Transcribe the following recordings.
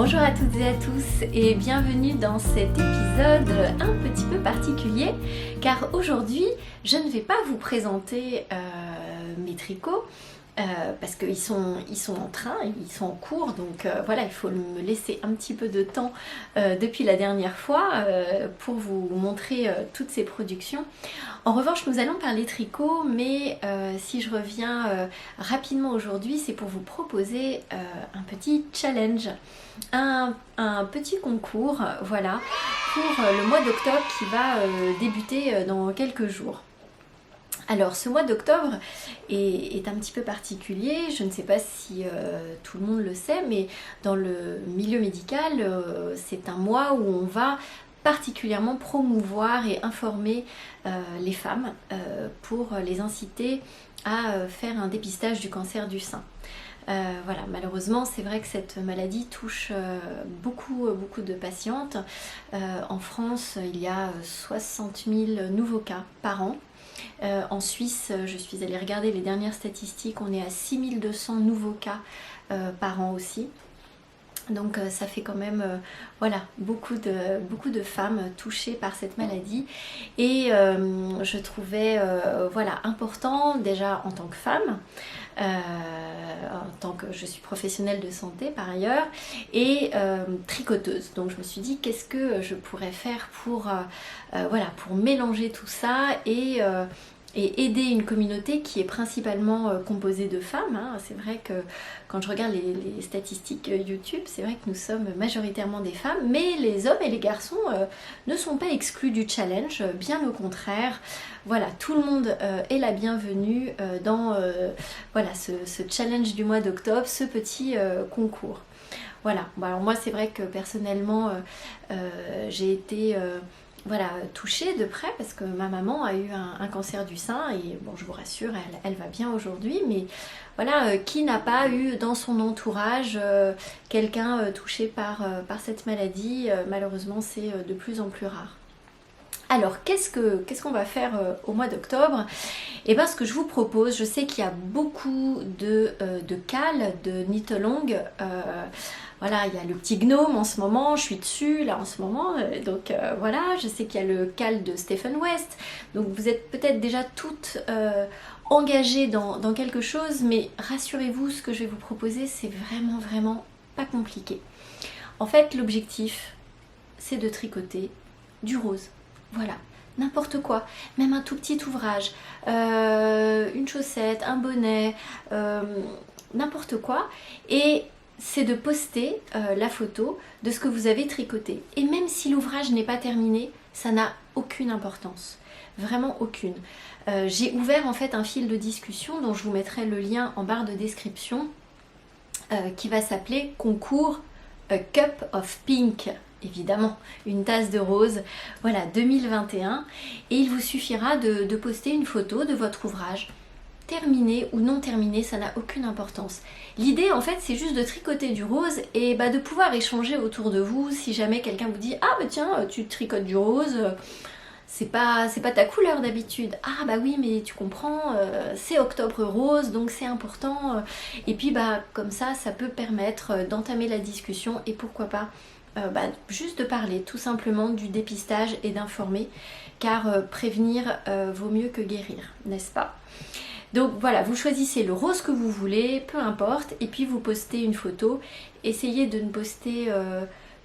Bonjour à toutes et à tous et bienvenue dans cet épisode un petit peu particulier car aujourd'hui je ne vais pas vous présenter mes tricots parce qu'ils sont en train, ils sont en cours, donc voilà, il faut me laisser un petit peu de temps depuis la dernière fois pour vous montrer toutes ces productions. En revanche, nous allons parler tricot, mais si je reviens rapidement aujourd'hui, c'est pour vous proposer un petit challenge, un petit concours, voilà, pour le mois d'octobre qui va débuter dans quelques jours. Alors ce mois d'octobre est un petit peu particulier, je ne sais pas si tout le monde le sait, mais dans le milieu médical, c'est un mois où on va particulièrement promouvoir et informer les femmes pour les inciter à faire un dépistage du cancer du sein. Voilà, malheureusement, c'est vrai que cette maladie touche beaucoup de patientes. En France, il y a 60 000 nouveaux cas par an. En Suisse, je suis allée regarder les dernières statistiques, on est à 6200 nouveaux cas par an aussi. Donc ça fait quand même voilà, beaucoup de femmes touchées par cette maladie et je trouvais voilà, important déjà en tant que femme, en tant que je suis professionnelle de santé par ailleurs et tricoteuse. Donc je me suis dit qu'est-ce que je pourrais faire pour, voilà, pour mélanger tout ça et aider une communauté qui est principalement composée de femmes. Hein. C'est vrai que quand je regarde les statistiques YouTube, c'est vrai que nous sommes majoritairement des femmes, mais les hommes et les garçons ne sont pas exclus du challenge, bien au contraire. Voilà, tout le monde est la bienvenue dans voilà, ce challenge du mois d'octobre, ce petit concours. Voilà, bon, alors moi c'est vrai que personnellement j'ai été voilà, touchée de près parce que ma maman a eu un cancer du sein et bon, je vous rassure, elle va bien aujourd'hui, mais voilà, qui n'a pas eu dans son entourage quelqu'un touché par cette maladie, malheureusement c'est de plus en plus rare. Alors, qu'est-ce qu'on va faire au mois d'octobre? Et bien, ce que je vous propose, je sais qu'il y a beaucoup de cales, de knit-along. Voilà, il y a le petit gnome en ce moment, je suis dessus là en ce moment. Donc voilà, je sais qu'il y a le cal de Stephen West. Donc vous êtes peut-être déjà toutes engagées dans quelque chose, mais rassurez-vous, ce que je vais vous proposer, c'est vraiment pas compliqué. En fait, l'objectif, c'est de tricoter du rose. Voilà, n'importe quoi, même un tout petit ouvrage, une chaussette, un bonnet, n'importe quoi. Et c'est de poster la photo de ce que vous avez tricoté. Et même si l'ouvrage n'est pas terminé, ça n'a aucune importance. Vraiment aucune. J'ai ouvert en fait un fil de discussion dont je vous mettrai le lien en barre de description qui va s'appeler Concours A Cup of Pink. Évidemment, une tasse de rose, voilà, 2021. Et il vous suffira de poster une photo de votre ouvrage. Terminé ou non terminé, ça n'a aucune importance. L'idée, en fait, c'est juste de tricoter du rose et de pouvoir échanger autour de vous si jamais quelqu'un vous dit « Ah, bah tiens, tu tricotes du rose, c'est pas ta couleur d'habitude. Ah, bah oui, mais tu comprends, c'est octobre rose, donc c'est important. » Et puis, comme ça peut permettre d'entamer la discussion et pourquoi pas juste de parler tout simplement du dépistage et d'informer, car prévenir vaut mieux que guérir, n'est-ce pas? Donc voilà, vous choisissez le rose que vous voulez, peu importe, et puis vous postez une photo. Essayez de ne poster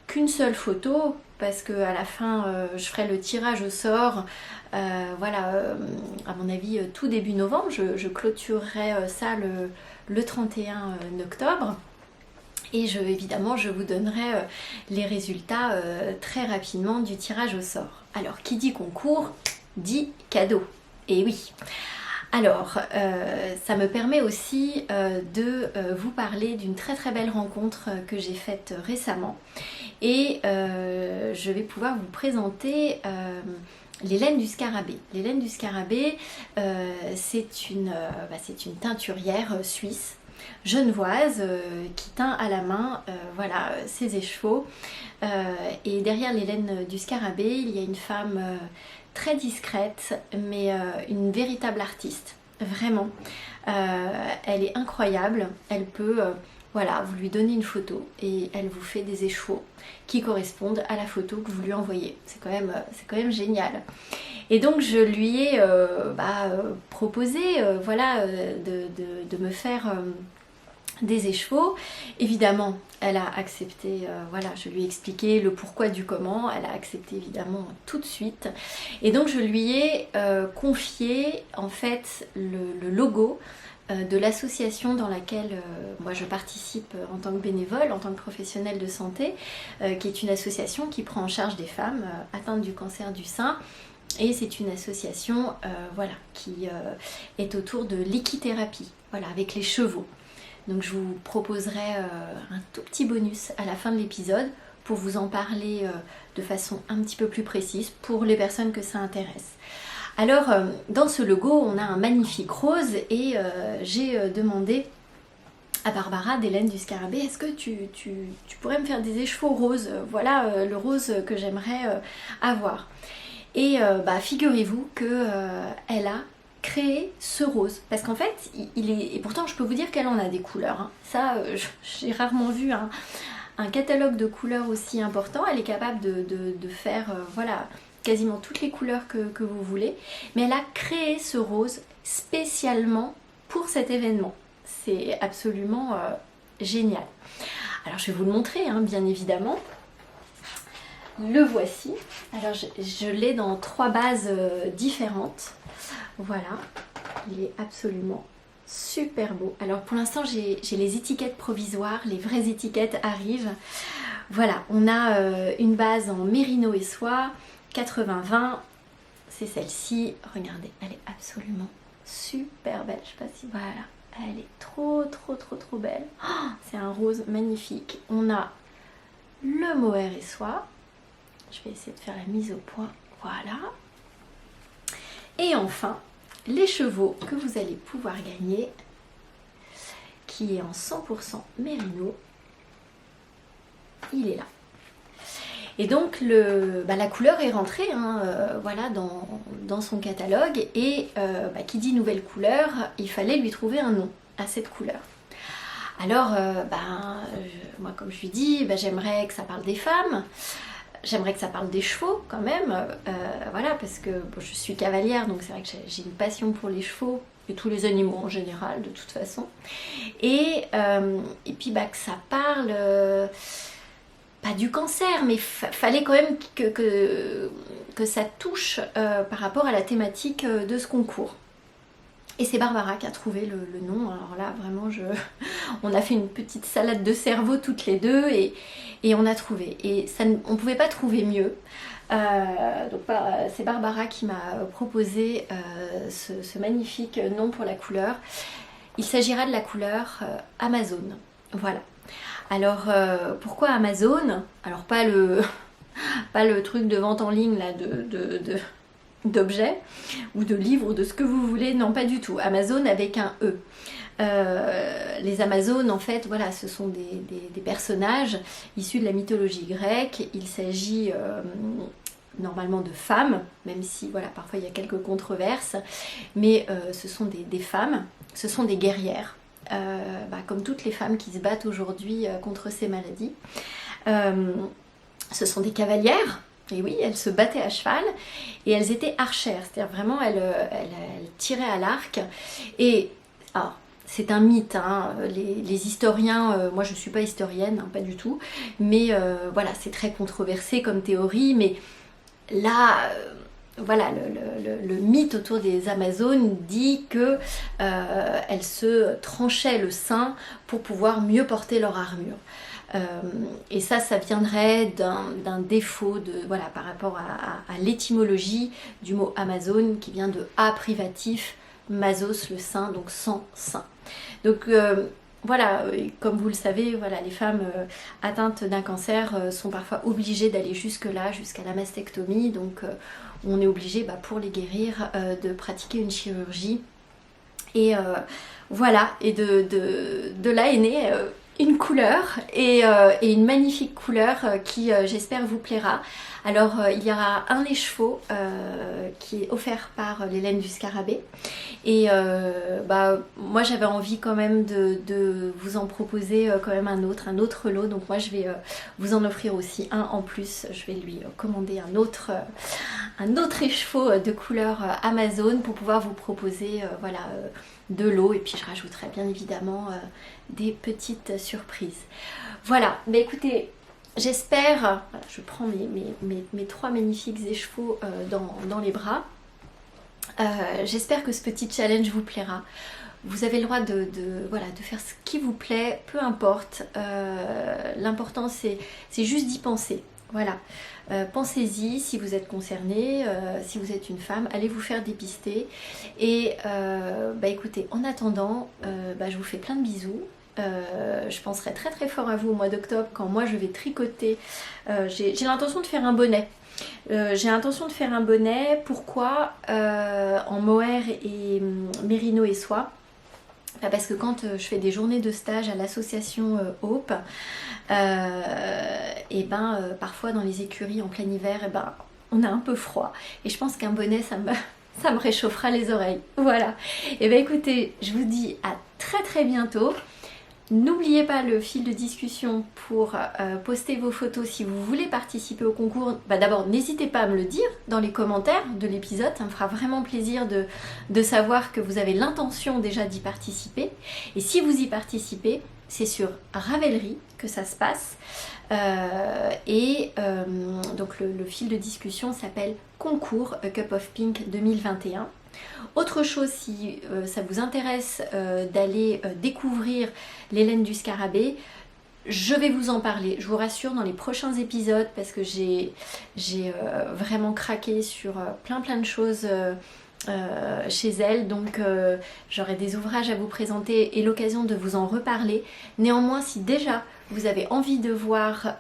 qu'une seule photo, parce qu'à la fin, je ferai le tirage au sort, voilà, à mon avis, tout début novembre. Je clôturerai ça le 31 octobre. Et évidemment, je vous donnerai les résultats très rapidement du tirage au sort. Alors, qui dit concours, dit cadeau. Et oui. Alors, ça me permet aussi de vous parler d'une très belle rencontre que j'ai faite récemment. Et je vais pouvoir vous présenter les laines du scarabée. Les laines du scarabée, c'est une teinturière suisse genevoise qui teint à la main voilà, ses écheveaux. Et derrière les laines du scarabée, il y a une femme très discrète, mais une véritable artiste, vraiment. Elle est incroyable, elle peut voilà, vous lui donnez une photo et elle vous fait des échevaux qui correspondent à la photo que vous lui envoyez. C'est quand même génial. Et donc je lui ai proposé voilà, de me faire des écheveaux. Évidemment, elle a accepté, voilà, je lui ai expliqué le pourquoi du comment, elle a accepté évidemment tout de suite. Et donc je lui ai confié en fait le logo de l'association dans laquelle moi je participe en tant que bénévole, en tant que professionnelle de santé, qui est une association qui prend en charge des femmes atteintes du cancer du sein. Et c'est une association voilà, qui est autour de l'équithérapie, voilà, avec les chevaux. Donc je vous proposerai un tout petit bonus à la fin de l'épisode pour vous en parler de façon un petit peu plus précise pour les personnes que ça intéresse. Alors dans ce logo on a un magnifique rose et j'ai demandé à Barbara d'Hélène du Scarabée, est-ce que tu pourrais me faire des écheveaux roses? Voilà le rose que j'aimerais avoir. Et figurez-vous qu'elle a créé ce rose. Parce qu'en fait, il est... Et pourtant, je peux vous dire qu'elle en a des couleurs. Hein. Ça, j'ai rarement vu un catalogue de couleurs aussi important. Elle est capable de faire, voilà, quasiment toutes les couleurs que vous voulez. Mais elle a créé ce rose spécialement pour cet événement. C'est absolument génial. Alors, je vais vous le montrer, hein, bien évidemment. Le voici. Alors je l'ai dans 3 bases différentes. Voilà, il est absolument super beau. Alors pour l'instant j'ai les étiquettes provisoires, les vraies étiquettes arrivent. Voilà, on a une base en mérino et soie, 80-20, c'est celle-ci. Regardez, elle est absolument super belle. Je sais pas si voilà, elle est trop belle. Oh, c'est un rose magnifique. On a le mohair et soie. Je vais essayer de faire la mise au point, voilà. Et enfin, les chevaux que vous allez pouvoir gagner, qui est en 100% mérino, il est là. Et donc la couleur est rentrée hein, voilà, dans son catalogue et qui dit nouvelle couleur, il fallait lui trouver un nom à cette couleur. Alors, moi comme je lui dis, j'aimerais que ça parle des femmes. J'aimerais que ça parle des chevaux quand même, voilà, parce que je suis cavalière, donc c'est vrai que j'ai une passion pour les chevaux et tous les animaux en général, de toute façon. Et puis que ça parle, pas du cancer, mais fallait quand même que ça touche par rapport à la thématique de ce concours. Et c'est Barbara qui a trouvé le nom. Alors là, vraiment, on a fait une petite salade de cerveau toutes les deux et on a trouvé. Et ça, on ne pouvait pas trouver mieux. Donc c'est Barbara qui m'a proposé ce magnifique nom pour la couleur. Il s'agira de la couleur Amazon. Voilà. Alors, pourquoi Amazon? Alors, pas le truc de vente en ligne là, d'objets ou de livres ou de ce que vous voulez, non pas du tout. Amazon avec un E. Les Amazones en fait voilà, ce sont des personnages issus de la mythologie grecque. Il s'agit normalement de femmes, même si voilà, parfois il y a quelques controverses, mais ce sont des femmes, ce sont des guerrières, comme toutes les femmes qui se battent aujourd'hui contre ces maladies. Ce sont des cavalières. Et oui, elles se battaient à cheval et elles étaient archères, c'est-à-dire vraiment elles tiraient à l'arc. Et alors, c'est un mythe, hein, les historiens, moi je ne suis pas historienne, hein, pas du tout, mais voilà, c'est très controversé comme théorie, mais là, voilà, le mythe autour des Amazones dit que elles se tranchaient le sein pour pouvoir mieux porter leur armure. Et ça viendrait d'un défaut voilà, par rapport à l'étymologie du mot Amazone qui vient de A privatif, Mazos le sein, donc sans sein. Donc voilà, comme vous le savez, voilà, les femmes atteintes d'un cancer sont parfois obligées d'aller jusque-là, jusqu'à la mastectomie. Donc on est obligé, pour les guérir, de pratiquer une chirurgie. Et voilà, et de là est née une couleur et une magnifique couleur qui j'espère vous plaira. Alors il y aura un écheveau qui est offert par les laines du scarabée et moi j'avais envie quand même de vous en proposer quand même un autre lot, donc moi je vais vous en offrir aussi un en plus. Je vais lui commander un autre écheveau de couleur Amazon pour pouvoir vous proposer voilà, de l'eau, et puis je rajouterai bien évidemment des petites surprises. Voilà, mais écoutez, j'espère, voilà, je prends mes trois magnifiques écheveaux dans les bras. J'espère que ce petit challenge vous plaira. Vous avez le droit voilà, de faire ce qui vous plaît, peu importe. L'important c'est juste d'y penser. Voilà, pensez-y si vous êtes concerné, si vous êtes une femme, allez vous faire dépister. Et écoutez, en attendant, je vous fais plein de bisous. Je penserai très très fort à vous au mois d'octobre quand moi je vais tricoter. J'ai l'intention de faire un bonnet. Pourquoi en mohair et mérino et soie? Parce que quand je fais des journées de stage à l'association Hope, parfois dans les écuries en plein hiver, on a un peu froid. Et je pense qu'un bonnet, ça me réchauffera les oreilles. Voilà. Et écoutez, je vous dis à très très bientôt. N'oubliez pas le fil de discussion pour poster vos photos si vous voulez participer au concours. D'abord, n'hésitez pas à me le dire dans les commentaires de l'épisode. Ça me fera vraiment plaisir de savoir que vous avez l'intention déjà d'y participer. Et si vous y participez, c'est sur Ravelry que ça se passe. Donc le fil de discussion s'appelle Concours A Cup of Pink 2021. Autre chose, si ça vous intéresse d'aller découvrir les laines du scarabée, je vais vous en parler, je vous rassure, dans les prochains épisodes, parce que j'ai vraiment craqué sur plein de choses chez elle, donc j'aurai des ouvrages à vous présenter et l'occasion de vous en reparler. Néanmoins, si déjà vous avez envie de voir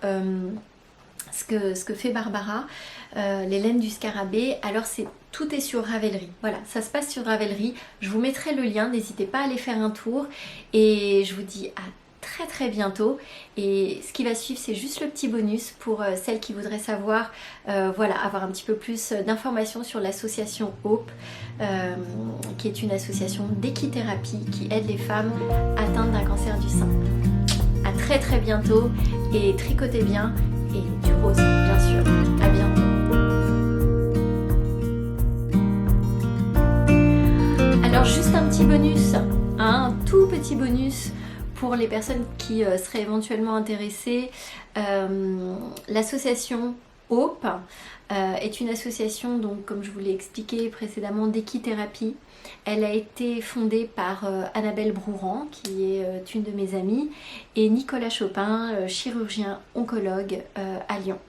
ce que fait Barbara, les laines du scarabée, alors tout est sur Ravelry. Voilà, ça se passe sur Ravelry. Je vous mettrai le lien, n'hésitez pas à aller faire un tour. Et je vous dis à très très bientôt. Et ce qui va suivre, c'est juste le petit bonus pour celles qui voudraient savoir, avoir un petit peu plus d'informations sur l'association Hope, qui est une association d'équithérapie qui aide les femmes atteintes d'un cancer du sein. À très très bientôt et tricotez bien et du rose, bien sûr. À bientôt. Alors juste un petit bonus, un tout petit bonus pour les personnes qui seraient éventuellement intéressées. L'association Hope est une association, donc comme je vous l'ai expliqué précédemment, d'équithérapie. Elle a été fondée par Annabelle Brouran, qui est une de mes amies, et Nicolas Chopin, chirurgien oncologue à Lyon.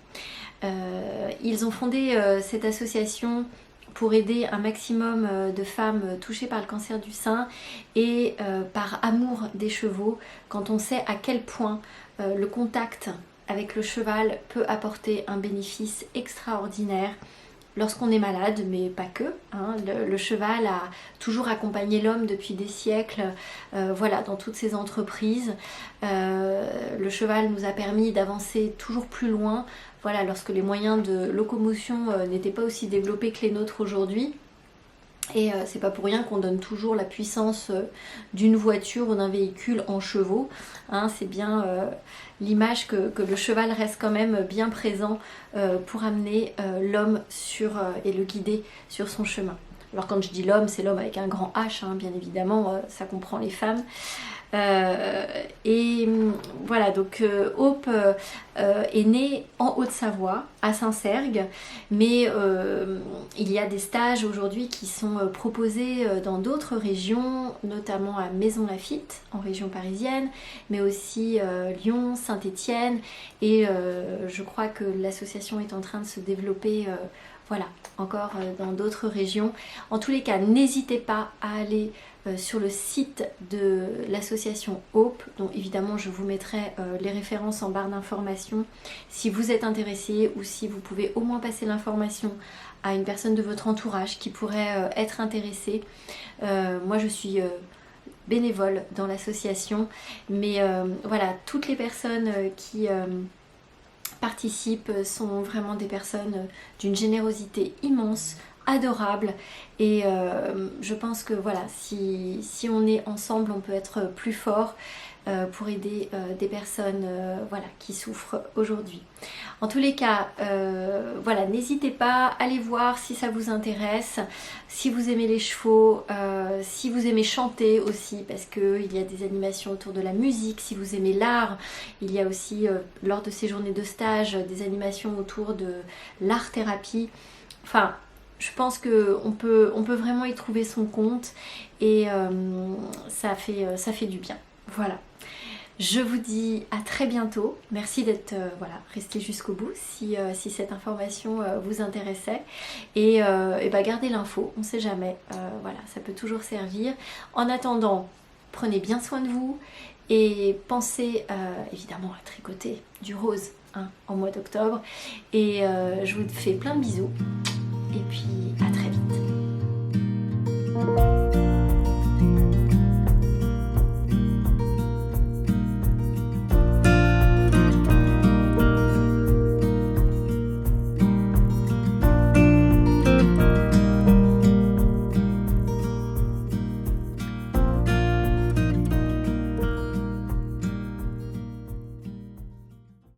Ils ont fondé cette association pour aider un maximum de femmes touchées par le cancer du sein et par amour des chevaux, quand on sait à quel point le contact avec le cheval peut apporter un bénéfice extraordinaire lorsqu'on est malade, mais pas que. Le cheval a toujours accompagné l'homme depuis des siècles, dans toutes ces entreprises. Le cheval nous a permis d'avancer toujours plus loin, lorsque les moyens de locomotion n'étaient pas aussi développés que les nôtres aujourd'hui. Et c'est pas pour rien qu'on donne toujours la puissance d'une voiture ou d'un véhicule en chevaux. C'est bien l'image que le cheval reste quand même bien présent pour amener l'homme et le guider sur son chemin. Alors quand je dis l'homme, c'est l'homme avec un grand H, bien évidemment, ça comprend les femmes. Donc Hope est née en Haute-Savoie, à Saint-Cergue, mais il y a des stages aujourd'hui qui sont proposés dans d'autres régions, notamment à Maisons-Laffitte, en région parisienne, mais aussi Lyon, Saint-Étienne, et je crois que l'association est en train de se développer encore dans d'autres régions. En tous les cas, n'hésitez pas à aller sur le site de l'association Hope, dont évidemment je vous mettrai les références en barre d'informations si vous êtes intéressé, ou si vous pouvez au moins passer l'information à une personne de votre entourage qui pourrait être intéressée. Moi je suis bénévole dans l'association, mais voilà, toutes les personnes qui participent sont vraiment des personnes d'une générosité immense, adorable, et je pense que voilà, si on est ensemble, on peut être plus fort pour aider des personnes voilà, qui souffrent aujourd'hui. En tous les cas, voilà, n'hésitez pas, allez voir si ça vous intéresse, si vous aimez les chevaux, si vous aimez chanter aussi, parce qu'il y a des animations autour de la musique, si vous aimez l'art, il y a aussi lors de ces journées de stage des animations autour de l'art-thérapie. Enfin, je pense qu'on peut vraiment y trouver son compte, et ça fait du bien. Voilà. Je vous dis à très bientôt. Merci d'être voilà, resté jusqu'au bout si cette information vous intéressait. Et bah, gardez l'info, on ne sait jamais. Voilà, ça peut toujours servir. En attendant, prenez bien soin de vous et pensez évidemment à tricoter du rose hein, en mois d'octobre. Et je vous fais plein de bisous. Et puis à très bientôt.